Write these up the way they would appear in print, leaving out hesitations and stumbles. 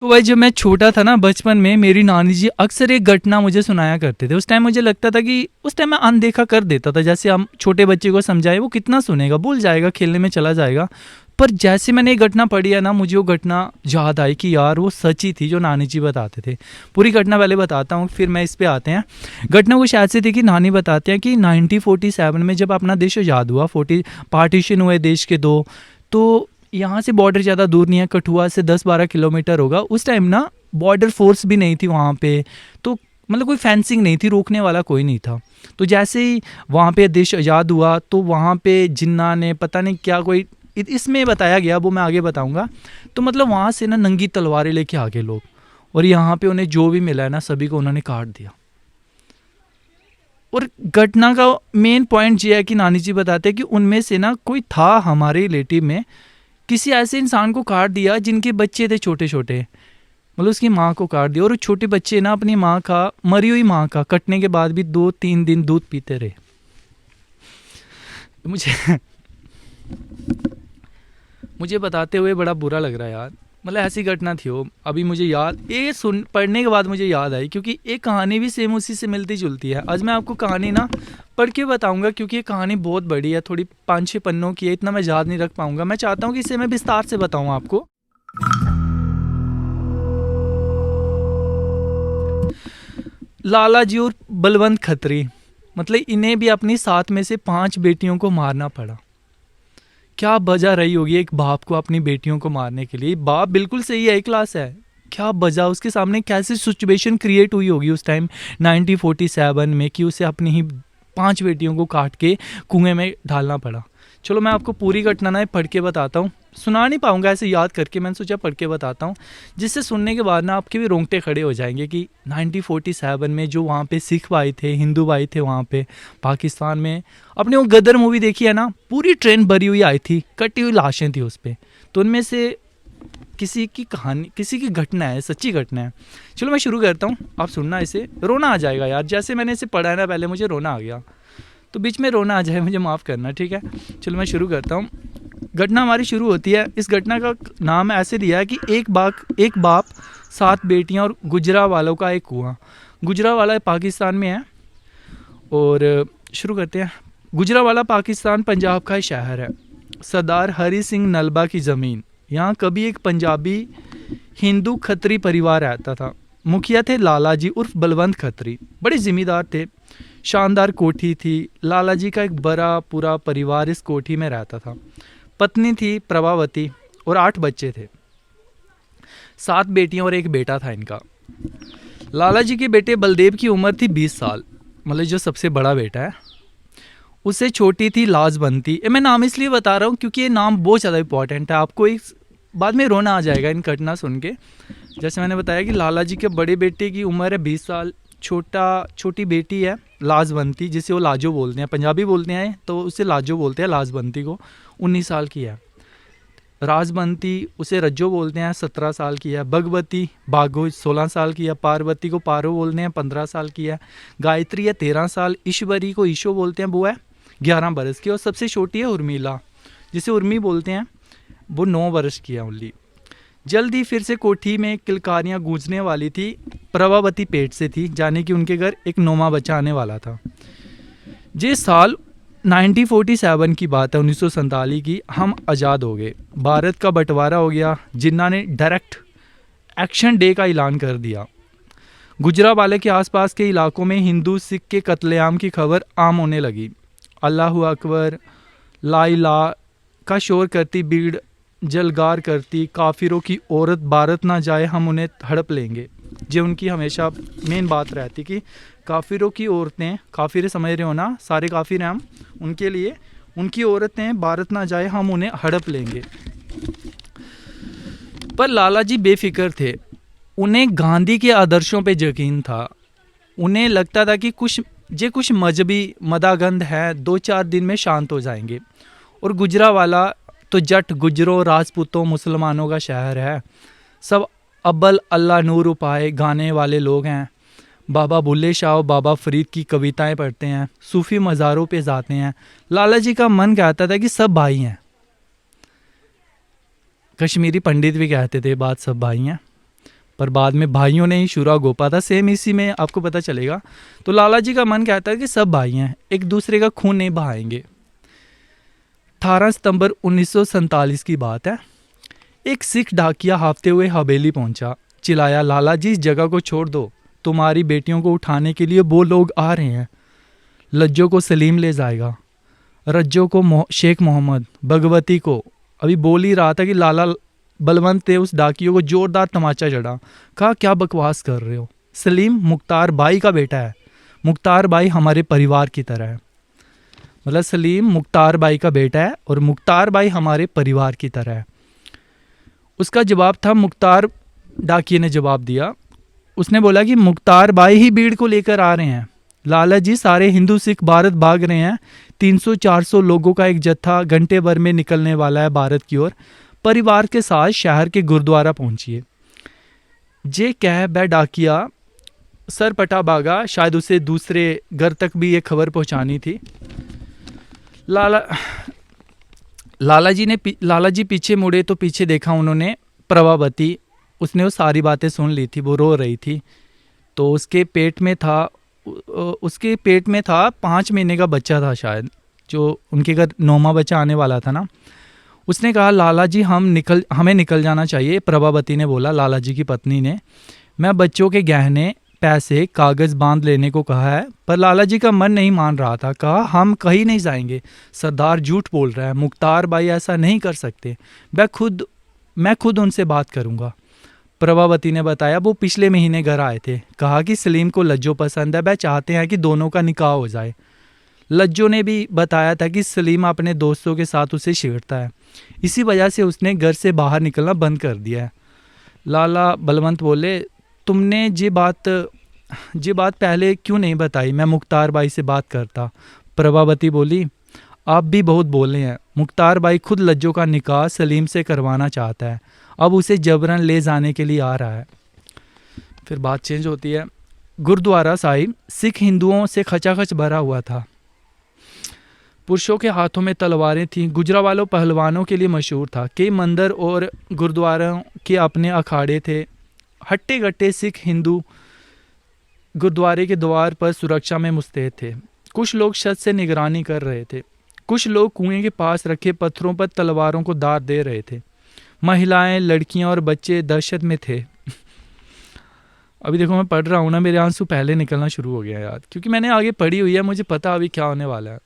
तो भाई जब मैं छोटा था ना, बचपन में मेरी नानी जी अक्सर एक घटना मुझे सुनाया करते थे। उस टाइम मुझे लगता था कि उस टाइम मैं अनदेखा कर देता था। जैसे हम छोटे बच्चे को समझाए, वो कितना सुनेगा, भूल जाएगा, खेलने में चला जाएगा। पर जैसे मैंने ये घटना पढ़ी है ना, मुझे वो घटना याद आई कि यार वो सच ही थी जो नानी जी बताते थे। पूरी घटना पहले बताता हूँ, फिर मैं इस पे आते हैं। घटना कुछ ऐसी थी कि नानी बताते हैं कि 1947 में जब अपना देश आज़ाद हुआ, 40 पार्टीशन हुए देश के दो, तो यहाँ से बॉर्डर ज़्यादा दूर नहीं है, कठुआ से 10-12 किलोमीटर होगा। उस टाइम ना बॉर्डर फोर्स भी नहीं थी वहाँ पे, तो मतलब कोई फेंसिंग नहीं थी, रोकने वाला कोई नहीं था। तो जैसे ही वहाँ पे देश आज़ाद हुआ, तो वहाँ पे जिन्ना ने पता नहीं क्या कोई इसमें बताया गया, वो मैं आगे बताऊँगा। तो मतलब वहाँ से ना नंगी तलवारें लेके आ गए लोग, और यहाँ पे उन्हें जो भी मिला है ना, सभी को उन्होंने काट दिया। और घटना का मेन पॉइंट ये है कि नानी जी बताते हैं कि उनमें से ना कोई था हमारे रिलेटिव में, किसी ऐसे इंसान को काट दिया जिनके बच्चे थे छोटे छोटे, मतलब उसकी माँ को काट दिया। और वो छोटे बच्चे ना अपनी माँ का, मरी हुई माँ का, कटने के बाद भी 2-3 दिन दूध पीते रहे। मुझे मुझे बताते हुए बड़ा बुरा लग रहा है यार। मतलब ऐसी घटना थी वो, अभी मुझे याद, ये सुन पढ़ने के बाद मुझे याद आई, क्योंकि एक कहानी भी सेम उसी से मिलती जुलती है। आज मैं आपको कहानी ना पढ़ के बताऊंगा, क्योंकि ये कहानी बहुत बड़ी है, थोड़ी 5-6 पन्नों की है, इतना मैं याद नहीं रख पाऊंगा। मैं चाहता हूँ कि इसे मैं विस्तार से बताऊँ आपको। लाला जी और बलवंत खत्री, मतलब इन्हें भी अपनी 7 में से 5 बेटियों को मारना पड़ा। क्या वजह रही होगी एक बाप को अपनी बेटियों को मारने के लिए? बाप बिल्कुल सही है, क्लास है, क्या वजह, उसके सामने कैसी सिचुएशन क्रिएट हुई होगी उस टाइम 1947 में, कि उसे अपनी ही 5 बेटियों को काट के कुएं में डालना पड़ा। चलो मैं आपको पूरी घटना ना पढ़ के बताता हूँ, सुना नहीं पाऊंगा ऐसे याद करके, मैंने सोचा पढ़ के बताता हूँ, जिससे सुनने के बाद ना आपके भी रोंगटे खड़े हो जाएंगे कि 1947 में जो वहाँ पे सिख भाई थे, हिंदू भाई थे वहाँ पे पाकिस्तान में। अपने वो गदर मूवी देखी है ना, पूरी ट्रेन भरी हुई आई थी, कटी हुई लाशें थी उस पर। तो उनमें से किसी की कहानी, किसी की घटना है, सच्ची घटना है। चलो मैं शुरू करता हूँ, आप सुनना, इसे रोना आ जाएगा यार। जैसे मैंने इसे पढ़ा है ना, पहले मुझे रोना आ गया, तो बीच में रोना आ जाए मुझे माफ़ करना, ठीक है। चलो मैं शुरू करता हूँ। घटना हमारी शुरू होती है, इस घटना का नाम ऐसे दिया है कि एक बाप 7 बेटियां और गुजरा वालों का एक कुआं। गुजरा वाला पाकिस्तान में है। और शुरू करते हैं। गुजरा वाला पाकिस्तान पंजाब का शहर है। सरदार हरी सिंह नलबा की ज़मीन। यहाँ कभी एक पंजाबी हिंदू खत्री परिवार रहता था। मुखिया थे लाला जी उर्फ बलवंत खत्री, बड़े जिम्मेदार थे। शानदार कोठी थी। लाला जी का एक बड़ा पूरा परिवार इस कोठी में रहता था। पत्नी थी प्रभावती और 8 बच्चे थे, 7 बेटियां और एक बेटा था इनका। लाला जी के बेटे बलदेव की उम्र थी 20 साल, मतलब जो सबसे बड़ा बेटा है। उससे छोटी थी लाजबंती। ये मैं नाम इसलिए बता रहा हूँ क्योंकि ये नाम बहुत ज़्यादा इंपॉर्टेंट है, आपको एक बाद में रोना आ जाएगा इन घटना सुन के। जैसे मैंने बताया कि लाला जी के बड़े बेटे की उम्र है 20 साल, छोटी बेटी है लाजबंती, जिसे वो लाजो बोलते हैं, पंजाबी बोलते हैं तो उसे लाजो बोलते हैं लाजबंती को, 19 साल की है। राजबंती उसे रज्जो बोलते हैं, 17 साल की है। भगवती बागो 16 साल की है। पार्वती को पारो बोलते हैं, 15 साल की है। गायत्री है 13 साल। ईश्वरी को ईशो बोलते हैं, वो है 11 बरस की। और सबसे छोटी है उर्मिला, जिसे उर्मी बोलते हैं, वो 9 बरस की है ओनली। जल्द ही फिर से कोठी में किलकारियाँ गूंजने वाली थी। प्रभावती पेट से थी, जाने कि उनके घर एक नौमा बच्चा आने वाला था। ये साल 1947 की बात है, 1947 की। हम आज़ाद हो गए, भारत का बंटवारा हो गया। जिन्ना ने डायरेक्ट एक्शन डे का ऐलान कर दिया। गुजरावाले के आसपास के इलाकों में हिंदू सिख के कत्लेआम की खबर आम होने लगी। अल्लाह अकबर ला इलाहा का शोर करती भीड़ जलगार करती, काफिरों की औरत भारत ना जाए हम उन्हें हड़प लेंगे। जो उनकी हमेशा मेन बात रहती कि काफिरों की औरतें, काफिर समझ रहे हो ना, सारे काफिर हैं हम, उनके लिए उनकी औरतें भारत ना जाए हम उन्हें हड़प लेंगे। पर लाला जी बेफिक्र थे। उन्हें गांधी के आदर्शों पे यकीन था। उन्हें लगता था कि कुछ मजहबी मदागंध है, 2-4 दिन में शांत हो जाएंगे। और गुजरावाला तो जट गुजरों राजपूतों मुसलमानों का शहर है। सब अब्बल अल्लाह नूर उपाय गाने वाले लोग हैं। बाबा बुल्ले शाह, बाबा फरीद की कविताएं पढ़ते हैं, सूफी मज़ारों पे जाते हैं। लाला जी का मन कहता था कि सब भाई हैं। कश्मीरी पंडित भी कहते थे बात, सब भाई हैं। पर बाद में भाइयों ने ही शुरा गोपा था। सेम इसी में आपको पता चलेगा। तो लाला जी का मन कहता है कि सब भाई हैं, एक दूसरे का खून नहीं बहाएंगे। 18 सितंबर 1947 की बात है। एक सिख डाकिया हाफते हुए हवेली पहुंचा, चिल्लाया, लाला जी इस जगह को छोड़ दो, तुम्हारी बेटियों को उठाने के लिए वो लोग आ रहे हैं। लज्जो को सलीम ले जाएगा, रज्जो को शेख मोहम्मद, भगवती को। अभी बोल ही रहा था कि लाला बलवंत ने उस डाकियों को जोरदार तमाचा चढ़ा। कहा, क्या बकवास कर रहे हो? सलीम मुख्तार बाई का बेटा है, मुख्तार बाई हमारे परिवार की तरह है। मतलब सलीम मुख्तार बाई का बेटा है और मुख्तार बाई हमारे परिवार की तरह है। उसका जवाब था, मुख्तार डाकिये ने जवाब दिया, उसने बोला कि मुख्तार बाई ही भीड़ को लेकर आ रहे हैं। लाला जी सारे हिंदू सिख भारत भाग रहे हैं। 300-400 लोगों का एक जत्था घंटे भर में निकलने वाला है भारत की ओर। परिवार के साथ शहर के गुरुद्वारा पहुंचिए। जे कह बै डाकिया सर पटा भागा। शायद उसे दूसरे घर तक भी ये खबर पहुंचानी थी। लाला जी पीछे मुड़े तो पीछे देखा उन्होंने प्रभावती। उसने वो सारी बातें सुन ली थी, वो रो रही थी। तो उसके पेट में था 5 महीने का बच्चा था शायद, जो उनके घर 9वां बच्चा आने वाला था ना। उसने कहा, लाला जी हमें निकल जाना चाहिए। प्रभावती ने बोला, लाला जी की पत्नी ने, मैं बच्चों के गहने पैसे कागज़ बांध लेने को कहा है। पर लाला जी का मन नहीं मान रहा था। कहा, हम कहीं नहीं जाएंगे, सरदार झूठ बोल रहा है, मुख्तार भाई ऐसा नहीं कर सकते, मैं खुद उनसे बात करूंगा। प्रभावती ने बताया, वो पिछले महीने घर आए थे। कहा कि सलीम को लज्जो पसंद है, वह चाहते हैं कि दोनों का निकाह हो जाए। लज्जो ने भी बताया था कि सलीम अपने दोस्तों के साथ उसे छेड़ता है, इसी वजह से उसने घर से बाहर निकलना बंद कर दिया है। लाला बलवंत बोले, तुमने ये बात पहले क्यों नहीं बताई? मैं मुख्तार भाई से बात करता। प्रभावती बोली, आप भी बहुत बोले हैं। मुख्तार भाई खुद लज्जो का निकाह सलीम से करवाना चाहता है, अब उसे जबरन ले जाने के लिए आ रहा है। फिर बात चेंज होती है। गुरुद्वारा साहिब सिख हिंदुओं से खचाखच भरा हुआ था। पुरुषों के हाथों में तलवारें थीं। गुजरावालों पहलवानों के लिए मशहूर था। कई मंदिर और गुरुद्वारों के अपने अखाड़े थे। हट्टे गट्टे सिख हिंदू गुरुद्वारे के द्वार पर सुरक्षा में मुस्तैद थे। कुछ लोग छत से निगरानी कर रहे थे। कुछ लोग कुएं के पास रखे पत्थरों पर तलवारों को दाद दे रहे थे। महिलाएं, लड़कियां और बच्चे दहशत में थे। अभी देखो मैं पढ़ रहा हूँ ना, मेरे आंसू पहले निकलना शुरू हो गया यार, क्योंकि मैंने आगे पढ़ी हुई है, मुझे पता अभी क्या होने वाला है।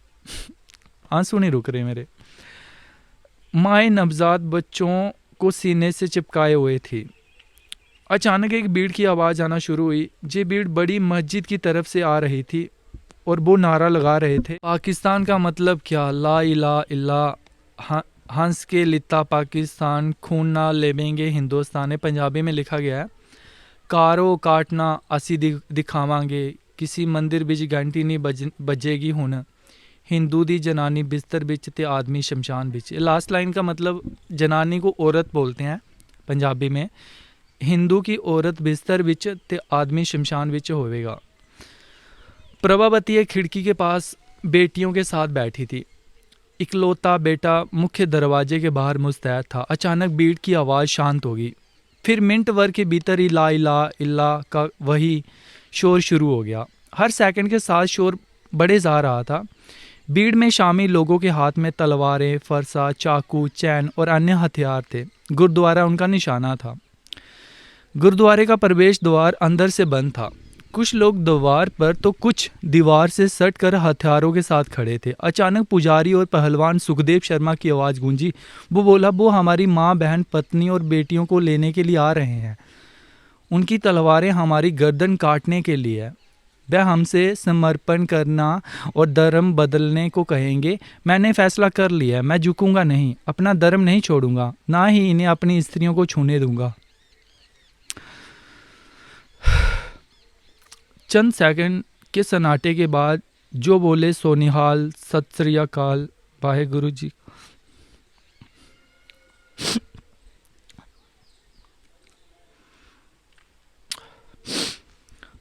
आंसू नहीं रुक रहे मेरे। माए नवजात बच्चों को सीने से चिपकाए हुए थी। अचानक एक भीड़ की आवाज़ आना शुरू हुई। ये भीड़ बड़ी मस्जिद की तरफ से आ रही थी और वो नारा लगा रहे थे, पाकिस्तान का मतलब क्या, ला इला इल्ला, हंस के लिता पाकिस्तान, खून ना लेवेंगे हिंदुस्तान। है पंजाबी में लिखा गया है। कारो काटना असी दिखावांगे, किसी मंदिर बिच घंटी नहीं बजेगी हुन, हिंदू दी जनानी बिस्तर बिच ते आदमी शमशान बिच। लास्ट लाइन का मतलब, जनानी को औरत बोलते हैं पंजाबी में, हिंदू की औरत बिस्तर बिच ते आदमी शमशान बिच होवेगा। प्रभावती एक खिड़की के पास बेटियों के साथ बैठी थी। इकलौता बेटा मुख्य दरवाजे के बाहर मुस्तैद था। अचानक भीड़ की आवाज़ शांत होगी। फिर मिनट भर के भीतर ही ला इला इल्ला का वही शोर शुरू हो गया। हर सेकंड के साथ शोर बढ़े जा रहा था। भीड़ में शामिल लोगों के हाथ में तलवारें, फरसा, चाकू, चैन और अन्य हथियार थे। गुरुद्वारा उनका निशाना था। गुरुद्वारे का प्रवेश द्वार अंदर से बंद था। कुछ लोग द्वार पर तो कुछ दीवार से सट कर हथियारों के साथ खड़े थे। अचानक पुजारी और पहलवान सुखदेव शर्मा की आवाज़ गूंजी। वो बोला, वो हमारी माँ, बहन, पत्नी और बेटियों को लेने के लिए आ रहे हैं। उनकी तलवारें हमारी गर्दन काटने के लिए है। वह हमसे समर्पण करना और धर्म बदलने को कहेंगे। मैंने फैसला कर लिया है, मैं झुकूंगा नहीं, अपना धर्म नहीं छोड़ूंगा, ना ही इन्हें अपनी स्त्रियों को छूने दूंगा। चंद सेकंड के सन्नाटे के बाद जो बोले सो निहाल, सत श्री अकाल, वाहे गुरु जी।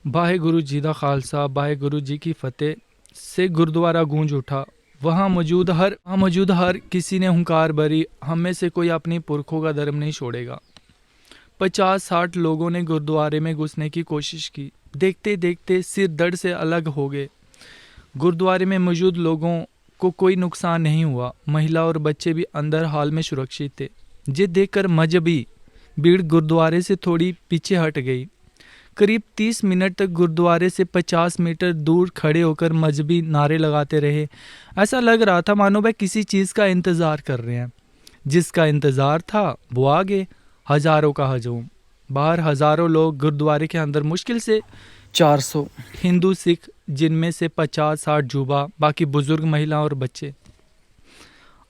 वाहे गुरु जी दा खालसा, वाहे गुरु जी की फतेह से गुरुद्वारा गूंज उठा। वहाँ मौजूद हर किसी ने हुंकार भरी, हम में से कोई अपनी पुरखों का धर्म नहीं छोड़ेगा। 50-60 लोगों ने गुरुद्वारे में घुसने की कोशिश की। देखते देखते सिर धड़ से अलग हो गए। गुरुद्वारे में मौजूद लोगों को कोई नुकसान नहीं हुआ। महिला और बच्चे भी अंदर हाल में सुरक्षित थे। ये देखकर मजहबी भीड़ गुरुद्वारे से थोड़ी पीछे हट गई। करीब 30 मिनट तक गुरुद्वारे से 50 मीटर दूर खड़े होकर मजहबी नारे लगाते रहे। ऐसा लग रहा था मानो वह किसी चीज़ का इंतज़ार कर रहे हैं। जिसका इंतज़ार था वो आगे, हज़ारों का हजूम। बाहर हज़ारों लोग, गुरुद्वारे के अंदर मुश्किल से 400 हिंदू सिख, जिनमें से 50-60 युवा, बाकी बुजुर्ग, महिला और बच्चे।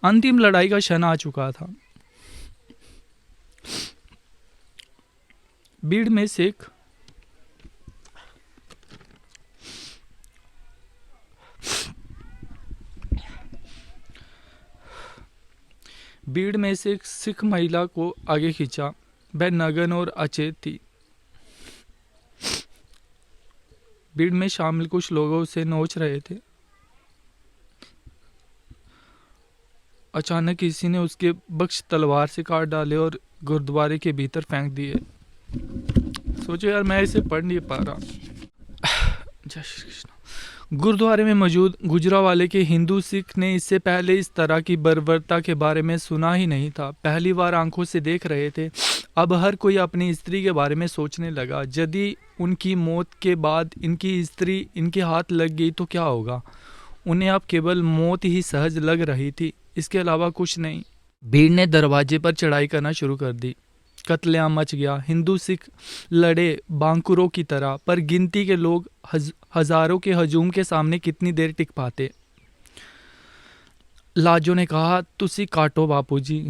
अंतिम लड़ाई का क्षण आ चुका था। भीड़ में से एक सिख महिला को आगे खींचा। वह नग्न और अचेत थी। भीड़ में शामिल कुछ लोगों उसे नोच रहे थे। अचानक किसी ने उसके बख्श तलवार से काट डाले और गुरुद्वारे के भीतर फेंक दिए। सोचो यार, मैं इसे पढ़ नहीं पा रहा। जय श्री कृष्ण। गुरुद्वारे में मौजूद गुजरावाले के हिंदू सिख ने इससे पहले इस तरह की बर्बरता के बारे में सुना ही नहीं था। पहली बार आंखों से देख रहे थे। अब हर कोई अपनी स्त्री के बारे में सोचने लगा। यदि उनकी मौत के बाद इनकी स्त्री इनके हाथ लग गई तो क्या होगा। उन्हें अब केवल मौत ही सहज लग रही थी, इसके अलावा कुछ नहीं। भीड़ ने दरवाजे पर चढ़ाई करना शुरू कर दी। कत्लेआम मच गया। हिंदू सिख लड़े बांकुरों की तरह, पर गिनती के लोग हजारों के हजूम के सामने कितनी देर टिक पाते। लाजो ने कहा, तुसी काटो बापूजी।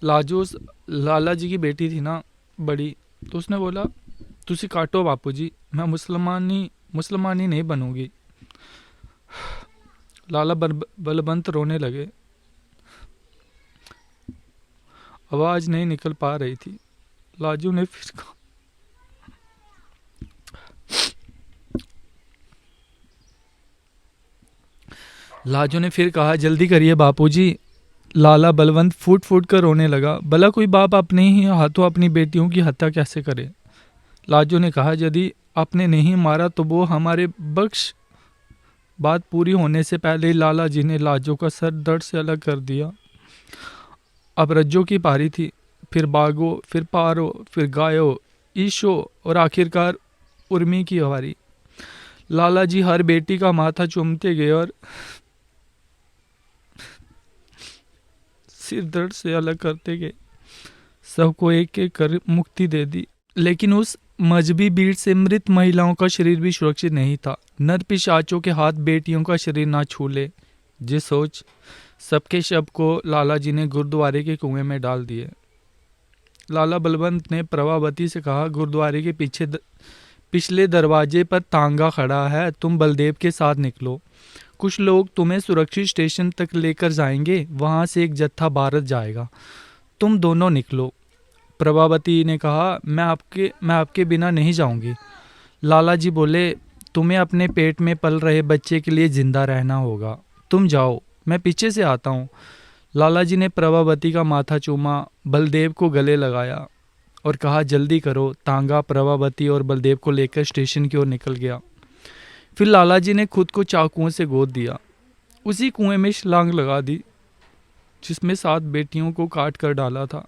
लाजो लाला जी की बेटी थी ना, बड़ी, तो उसने बोला, तुसी काटो बापूजी, मैं मुसलमानी नहीं बनूंगी। लाला बलवंत रोने लगे। आवाज नहीं निकल पा रही थी। लाजू ने फिर कहा, जल्दी करिए बापूजी। लाला बलवंत फूट फूट कर रोने लगा। भला कोई बाप अपने ही हाथों अपनी बेटियों की हत्या कैसे करे। लाजू ने कहा, यदि आपने नहीं मारा तो वो हमारे बख्श। बात पूरी होने से पहले ही लाला जी ने लाजो का सर दर्द से अलग कर दिया। अब रज्जो की पारी थी, फिर बागो, फिर पारो, फिर गायो, ईशो और आखिरकार उर्मी की बारी। लाला जी हर बेटी का माथा चूमते गए और सिर दर्द से अलग करते गए। सबको एक एक कर मुक्ति दे दी। लेकिन उस मजहबी भीड़ से मृत महिलाओं का शरीर भी सुरक्षित नहीं था। नर पिशाचों के हाथ बेटियों का शरीर ना छू ले। ये सोच सबके शव को लाला जी ने गुरुद्वारे के कुएं में डाल दिए। लाला बलवंत ने प्रभावती से कहा, गुरुद्वारे के पिछले दरवाजे पर तांगा खड़ा है, तुम बलदेव के साथ निकलो। कुछ लोग तुम्हें सुरक्षित स्टेशन तक लेकर जाएंगे, वहां से एक जत्था भारत जाएगा, तुम दोनों निकलो। प्रभावती ने कहा, मैं आपके बिना नहीं जाऊंगी। लाला जी बोले, तुम्हें अपने पेट में पल रहे बच्चे के लिए जिंदा रहना होगा, तुम जाओ, मैं पीछे से आता हूँ। लाला जी ने प्रभावती का माथा चूमा, बलदेव को गले लगाया और कहा, जल्दी करो। तांगा प्रभावती और बलदेव को लेकर स्टेशन की ओर निकल गया। फिर लाला जी ने खुद को चाकुओं से गोद दिया। उसी कुएं में छलांग लगा दी जिसमें 7 बेटियों को काट कर डाला था।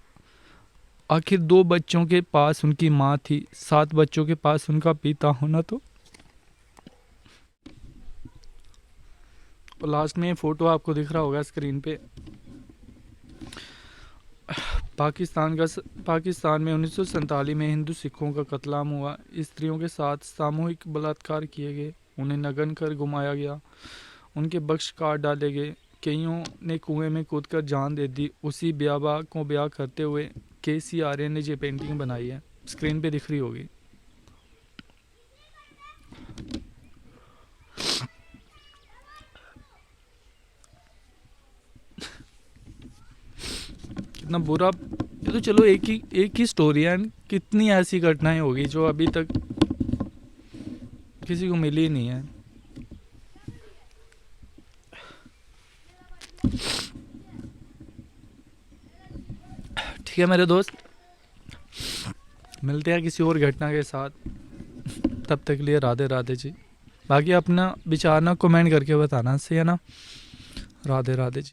आखिर 2 बच्चों के पास उनकी माँ थी, 7 बच्चों के पास उनका पिता होना। तो लास्ट में फोटो आपको दिख रहा होगा स्क्रीन पे। पाकिस्तान में 1947 में हिंदू सिखों का कत्लेआम हुआ। स्त्रियों के साथ सामूहिक बलात्कार किए गए, उन्हें नग्न कर घुमाया गया, उनके बख्श काट डाले गए, कईयों ने कुएं में कूदकर जान दे दी। उसी ब्याह को ब्याह करते हुए केसी आर्यन ने ये पेंटिंग बनाई है, स्क्रीन पे दिख रही होगी। कितना बुरा। ये तो चलो एक ही स्टोरी है, कितनी ऐसी घटनाएं होगी जो अभी तक किसी को मिली ही नहीं है। ठीक है मेरे दोस्त, मिलते हैं किसी और घटना के साथ, तब तक के लिए राधे राधे जी। बाकी अपना विचार ना कमेंट करके बताना, सही है ना। राधे राधे जी।